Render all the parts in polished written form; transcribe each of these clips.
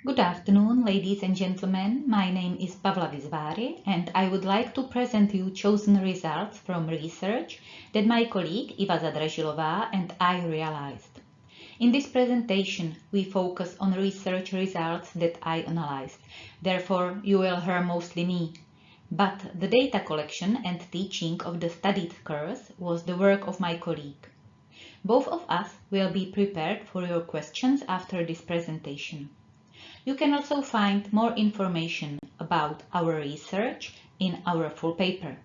Good afternoon, ladies and gentlemen. My name is Pavla VIZVARY, and I would like to present you chosen results from research that my colleague Iva ZADRAZILOVA and I realized. In this presentation, we focus on research results that I analyzed. Therefore, you will hear mostly me. But the data collection and teaching of the studied course was the work of my colleague. Both of us will be prepared for your questions after this presentation. You can also find more information about our research in our full paper.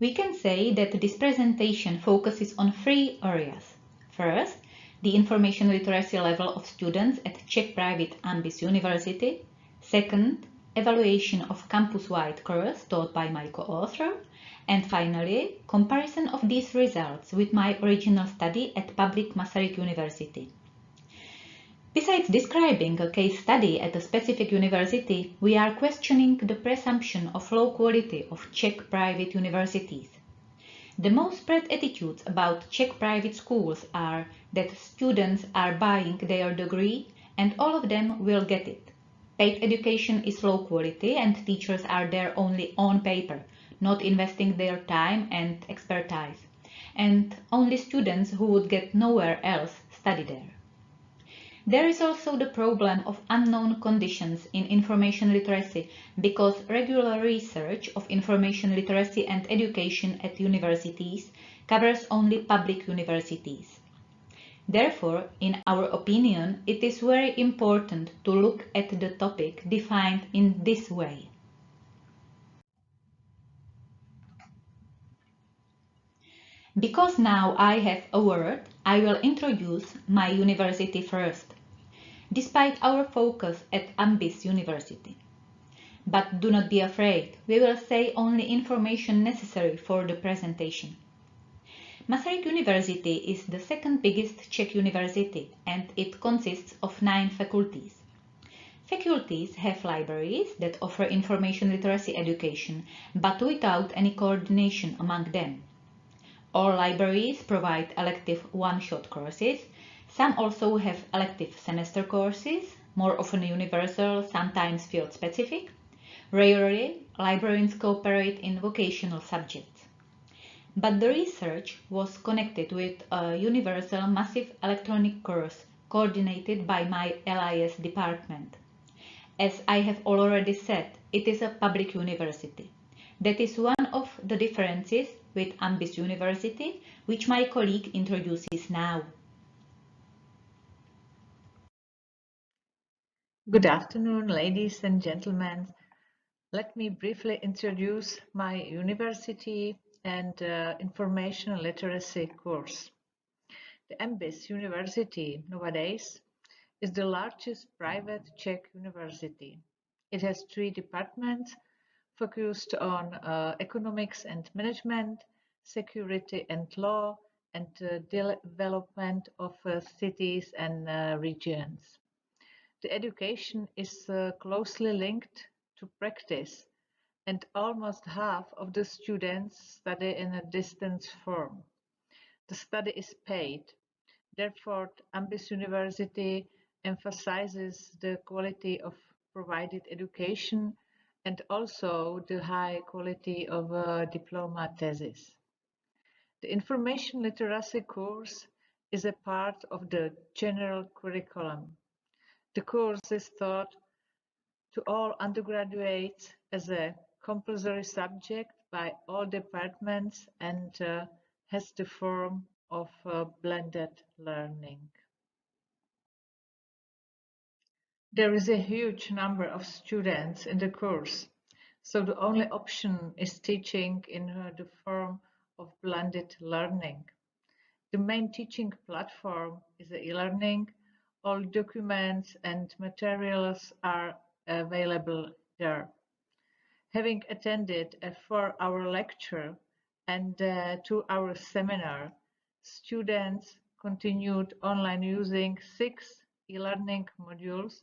We can say that this presentation focuses on three areas. First, the information literacy level of students at Czech private Ambis University. Second, evaluation of campus-wide course taught by my co-author. And finally, comparison of these results with my original study at public Masaryk University. Besides describing a case study at a specific university, we are questioning the presumption of low quality of Czech private universities. The most spread attitudes about Czech private schools are that students are buying their degree and all of them will get it. Paid education is low quality and teachers are there only on paper, not investing their time and expertise. And only students who would get nowhere else study there. There is also the problem of unknown conditions in information literacy because regular research of information literacy and education at universities covers only public universities. Therefore, in our opinion, it is very important to look at the topic defined in this way. Because now I have a word, I will introduce my university first, despite our focus at Ambis University. But do not be afraid, we will say only information necessary for the presentation. Masaryk University is the second biggest Czech university and it consists of 9 faculties. Faculties have libraries that offer information literacy education, but without any coordination among them. All libraries provide elective one-shot courses. Some also have elective semester courses, more often universal, sometimes field-specific. Rarely, librarians cooperate in vocational subjects. But the research was connected with a universal massive electronic course coordinated by my LIS department. As I have already said, it is a public university. That is one of the differences with Ambis University, which my colleague introduces now. Good afternoon, ladies and gentlemen. Let me briefly introduce my university and information literacy course. The Ambis University nowadays is the largest private Czech university. It has 3 departments focused on economics and management, security and law, and development of cities and regions. The education is closely linked to practice, and almost half of the students study in a distance form. The study is paid. Therefore, Ambis University emphasizes the quality of provided education and also the high quality of a diploma thesis. The information literacy course is a part of the general curriculum. The course is taught to all undergraduates as a compulsory subject by all departments and has the form of blended learning. There is a huge number of students in the course, so the only option is teaching in the form of blended learning. The main teaching platform is e-learning. All documents and materials are available there. Having attended a 4-hour lecture and a 2-hour seminar, students continued online using 6 e-learning modules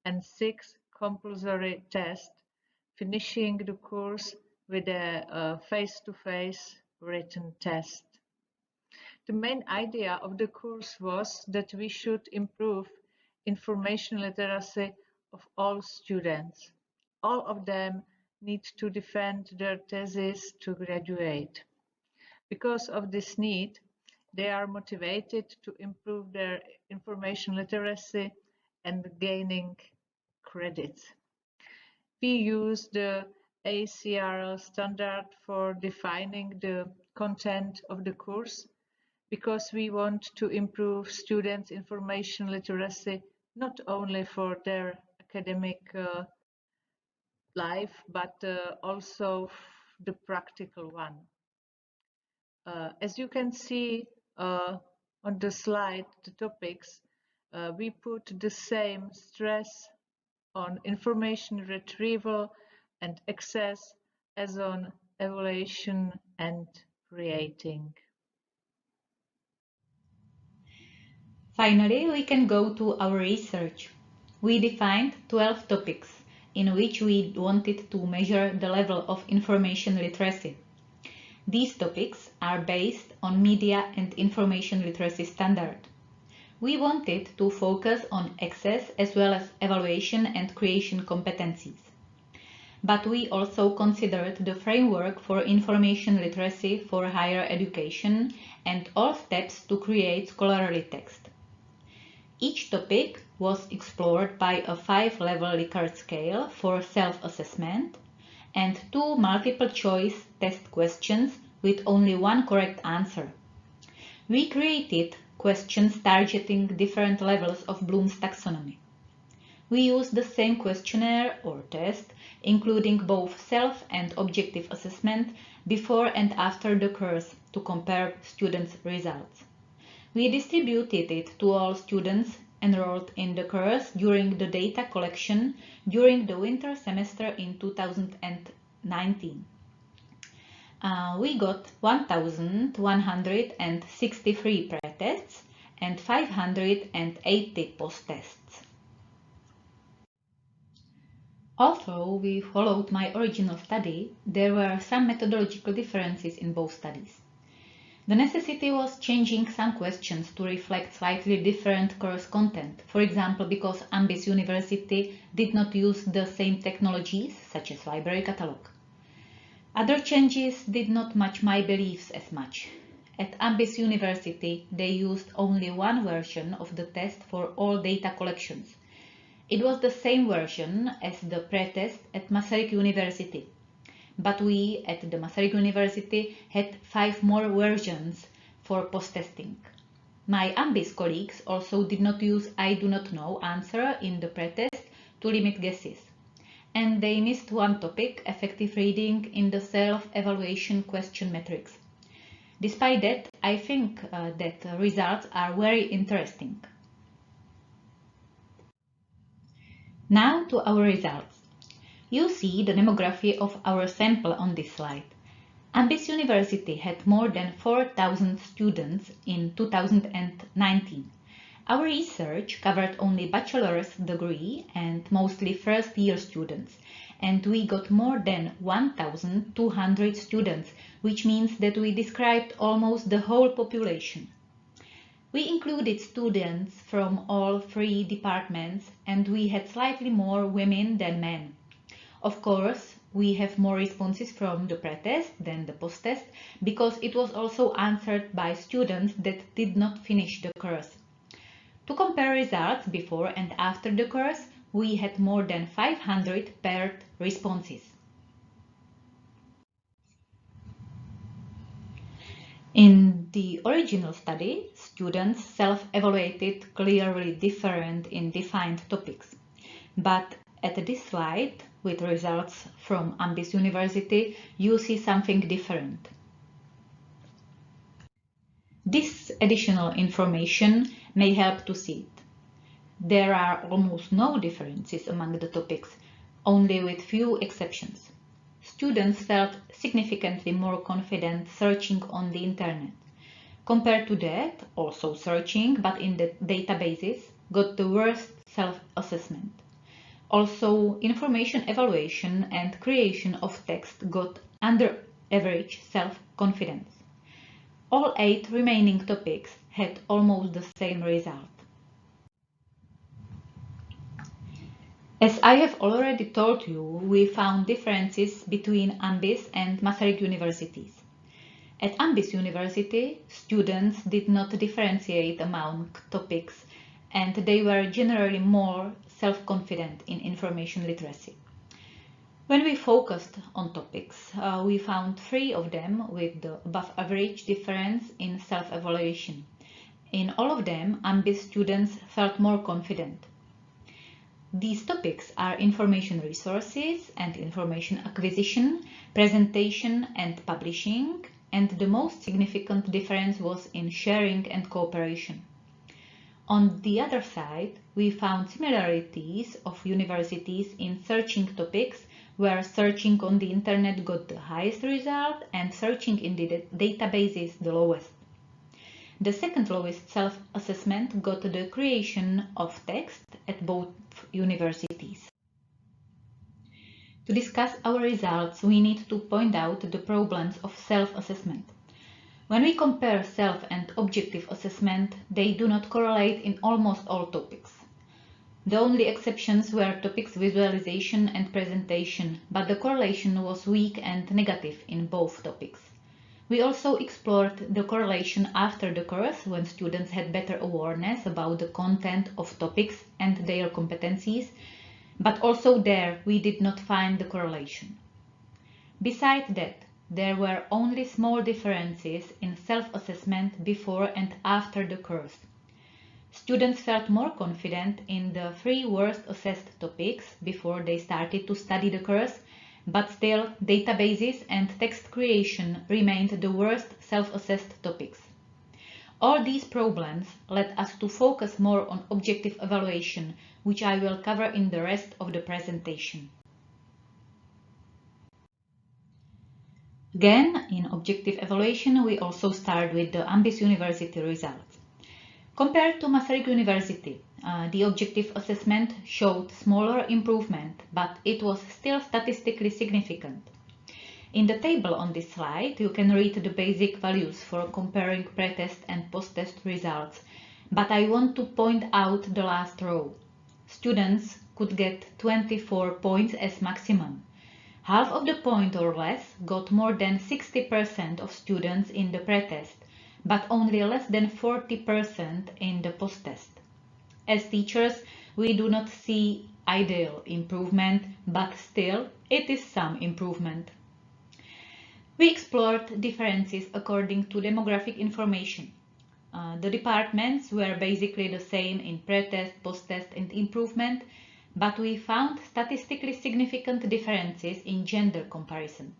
and 6 compulsory tests, finishing the course with a face-to-face written test. The main idea of the course was that we should improve information literacy of all students. All of them need to defend their thesis to graduate. Because of this need, they are motivated to improve their information literacy and gaining credits. We use the ECIL standard for defining the content of the course because we want to improve students' information literacy not only for their academic life but also the practical one. As you can see on the slide, the topics, we put the same stress on information retrieval and access as on evaluation and rating. Finally, we can go to our research. We defined 12 topics in which we wanted to measure the level of information literacy. These topics are based on media and information literacy standard. We wanted to focus on access as well as evaluation and creation competencies. But we also considered the framework for information literacy for higher education and all steps to create scholarly text. Each topic was explored by a 5-level Likert scale for self-assessment and 2 multiple-choice test questions with only 1 correct answer. We created questions targeting different levels of Bloom's taxonomy. We used the same questionnaire or test, including both self and objective assessment before and after the course to compare students' results. We distributed it to all students enrolled in the course during the data collection during the winter semester in 2019. We got 1,163 pre-tests and 580 post-tests. Although we followed my original study, there were some methodological differences in both studies. The necessity was changing some questions to reflect slightly different course content, for example because Ambis University did not use the same technologies such as library catalog. Other changes did not match my beliefs as much. At Ambis University, they used only one version of the test for all data collections. It was the same version as the pre-test at Masaryk University. But we at the Masaryk University had 5 more versions for post-testing. My Ambis colleagues also did not use I do not know answer in the pre-test to limit guesses. And they missed one topic, effective reading, in the self-evaluation question metrics. Despite that, I think that results are very interesting. Now to our results. You see the demography of our sample on this slide. Ambis University had more than 4,000 students in 2019. Our research covered only bachelor's degree and mostly first-year students, and we got more than 1,200 students, which means that we described almost the whole population. We included students from all 3 departments, and we had slightly more women than men. Of course, we have more responses from the pre-test than the post-test because it was also answered by students that did not finish the course. To compare results before and after the course, we had more than 500 paired responses. In the original study, students self-evaluated clearly different in defined topics. But at this slide, with results from Ambis University, you see something different. This additional information may help to see it. There are almost no differences among the topics, only with few exceptions. Students felt significantly more confident searching on the internet. Compared to that, also searching, but in the databases, got the worst self-assessment. Also, information evaluation and creation of text got under average self-confidence. All 8 remaining topics had almost the same result. As I have already told you, we found differences between Ambis and Masaryk universities. At Ambis University, students did not differentiate among topics and they were generally more self-confident in information literacy. When we focused on topics, we found 3 of them with the above average difference in self-evaluation. In all of them, Ambis students felt more confident. These topics are information resources and information acquisition, presentation and publishing, and the most significant difference was in sharing and cooperation. On the other side, we found similarities of universities in searching topics where searching on the internet got the highest result and searching in the databases the lowest. The second lowest self-assessment got the creation of text at both universities. To discuss our results, we need to point out the problems of self-assessment. When we compare self and objective assessment, they do not correlate in almost all topics. The only exceptions were topics visualization and presentation, but the correlation was weak and negative in both topics. We also explored the correlation after the course when students had better awareness about the content of topics and their competencies, but also there we did not find the correlation. Besides that, there were only small differences in self-assessment before and after the course. Students felt more confident in the 3 worst assessed topics before they started to study the course, but still databases and text creation remained the worst self-assessed topics. All these problems led us to focus more on objective evaluation, which I will cover in the rest of the presentation. Again, in objective evaluation, we also start with the Ambis University results. Compared to Masaryk University, the objective assessment showed smaller improvement, but it was still statistically significant. In the table on this slide, you can read the basic values for comparing pre-test and post-test results, but I want to point out the last row. Students could get 24 points as maximum. Half of the point or less got more than 60% of students in the pre-test, but only less than 40% in the post-test. As teachers, we do not see ideal improvement, but still it is some improvement. We explored differences according to demographic information. The departments were basically the same in pre-test, post-test and improvement, but we found statistically significant differences in gender comparison.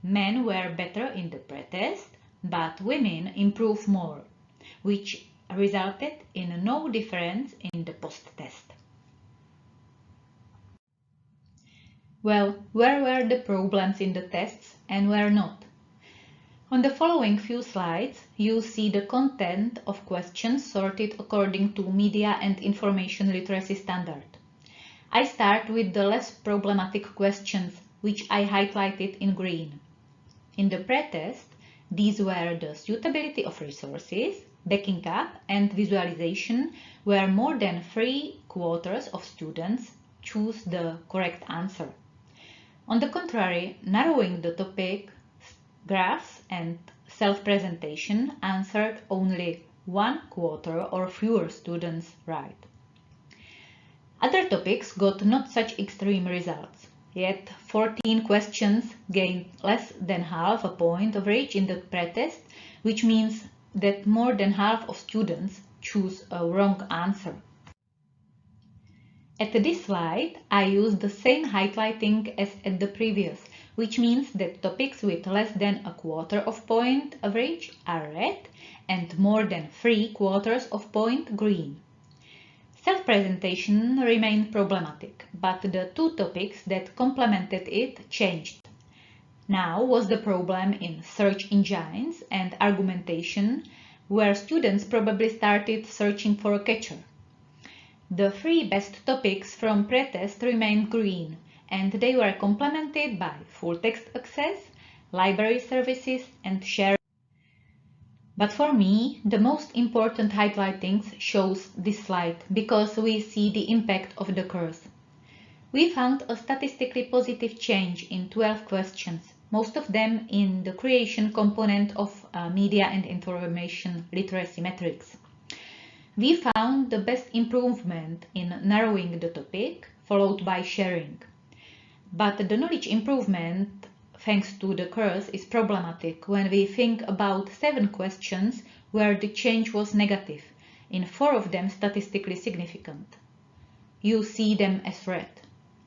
Men were better in the pre-test, but women improved more, which resulted in no difference in the post-test. Well, where were the problems in the tests and where not? On the following few slides, you see the content of questions sorted according to Media and Information Literacy Standard. I start with the less problematic questions, which I highlighted in green. In the pre-test, these were the suitability of resources, backing up and visualization, where more than 3/4 of students choose the correct answer. On the contrary, narrowing the topic, graphs and self-presentation answered only 1/4 or fewer students right. Other topics got not such extreme results, yet 14 questions gained less than half a point average in the pre-test, which means that more than half of students choose a wrong answer. At this slide, I use the same highlighting as at the previous, which means that topics with less than 1/4 of point average are red and more than 3/4 of point green. Self-presentation remained problematic, but the 2 topics that complemented it changed. Now was the problem in search engines and argumentation, where students probably started searching for a catcher. The 3 best topics from pre-test remained green, and they were complemented by full text access, library services and sharing. But for me, the most important highlightings shows this slide because we see the impact of the course. We found a statistically positive change in 12 questions, most of them in the creation component of media and information literacy metrics. We found the best improvement in narrowing the topic, followed by sharing. But the knowledge improvement, thanks to the course, is problematic when we think about 7 questions where the change was negative, in 4 of them statistically significant. You see them as red.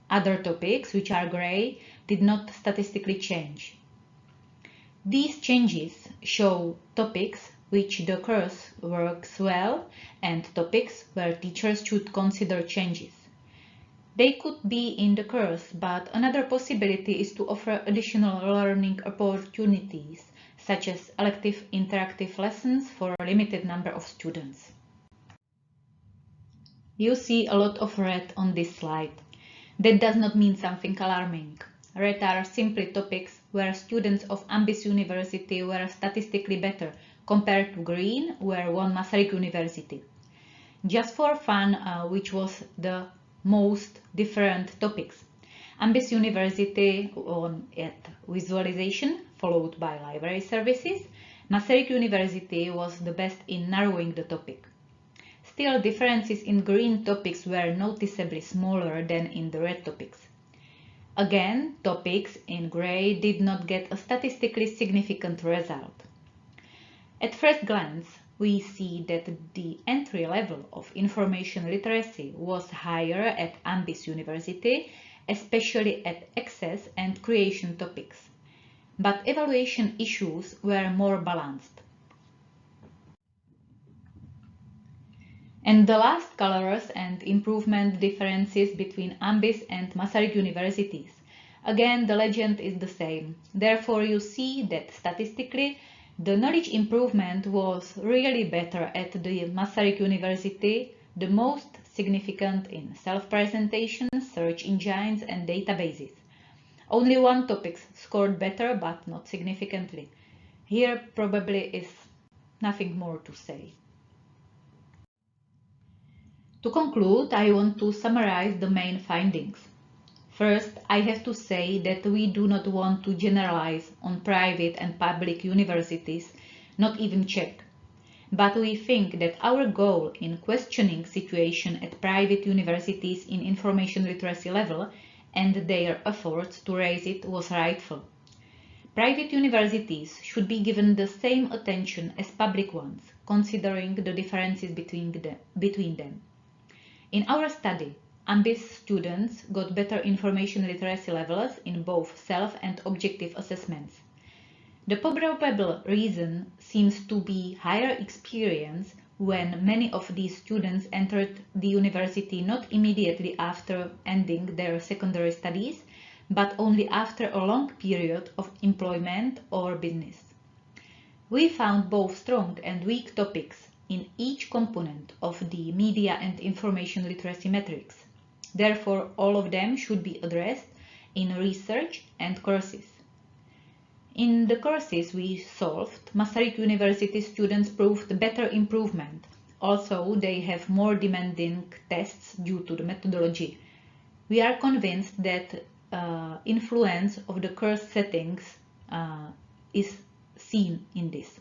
Other topics, which are gray, did not statistically change. These changes show topics which the course works well and topics where teachers should consider changes. They could be in the course, but another possibility is to offer additional learning opportunities, such as elective interactive lessons for a limited number of students. You see a lot of red on this slide. That does not mean something alarming. Red are simply topics where students of Ambis University were statistically better compared to green, where won Masaryk University. Just for fun, which was the most different topics. Ambis University won at visualization, followed by library services. Masaryk University was the best in narrowing the topic. Still, differences in green topics were noticeably smaller than in the red topics. Again, topics in gray did not get a statistically significant result. At first glance, we see that the entry level of information literacy was higher at Ambis University, especially at access and creation topics. But evaluation issues were more balanced. And the last colors and improvement differences between Ambis and Masaryk universities. Again, the legend is the same. Therefore, you see that statistically, the knowledge improvement was really better at the Masaryk University, the most significant in self-presentation, search engines and databases. Only one topic scored better, but not significantly. Here probably is nothing more to say. To conclude, I want to summarize the main findings. First, I have to say that we do not want to generalize on private and public universities, not even Czech. But we think that our goal in questioning situation at private universities in information literacy level and their efforts to raise it was rightful. Private universities should be given the same attention as public ones, considering the differences between them. In our study, Ambis students got better information literacy levels in both self and objective assessments. The probable reason seems to be higher experience when many of these students entered the university not immediately after ending their secondary studies, but only after a long period of employment or business. We found both strong and weak topics in each component of the media and information literacy metrics. Therefore, all of them should be addressed in research and courses. In the courses we solved, Masaryk University students proved better improvement. Also, they have more demanding tests due to the methodology. We are convinced that influence of the course settings is seen in this.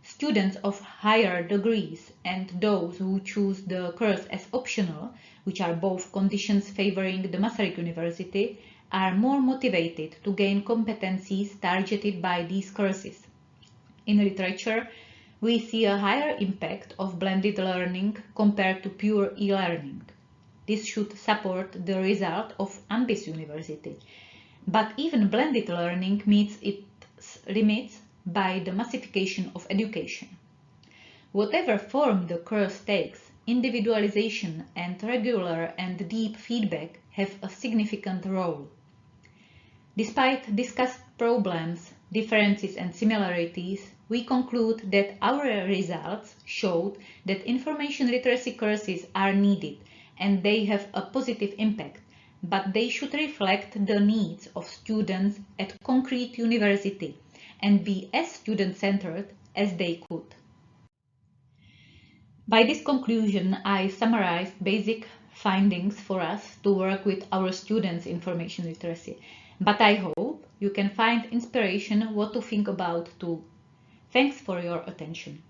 Students of higher degrees and those who choose the course as optional, which are both conditions favoring the Masaryk University, are more motivated to gain competencies targeted by these courses. In literature, we see a higher impact of blended learning compared to pure e-learning. This should support the result of Ambis University. But even blended learning meets its limits by the massification of education. Whatever form the course takes, individualization and regular and deep feedback have a significant role. Despite discussed problems, differences and similarities, we conclude that our results showed that information literacy courses are needed and they have a positive impact, but they should reflect the needs of students at concrete university and be as student-centered as they could. By this conclusion, I summarized basic findings for us to work with our students' information literacy. But I hope you can find inspiration what to think about too. Thanks for your attention.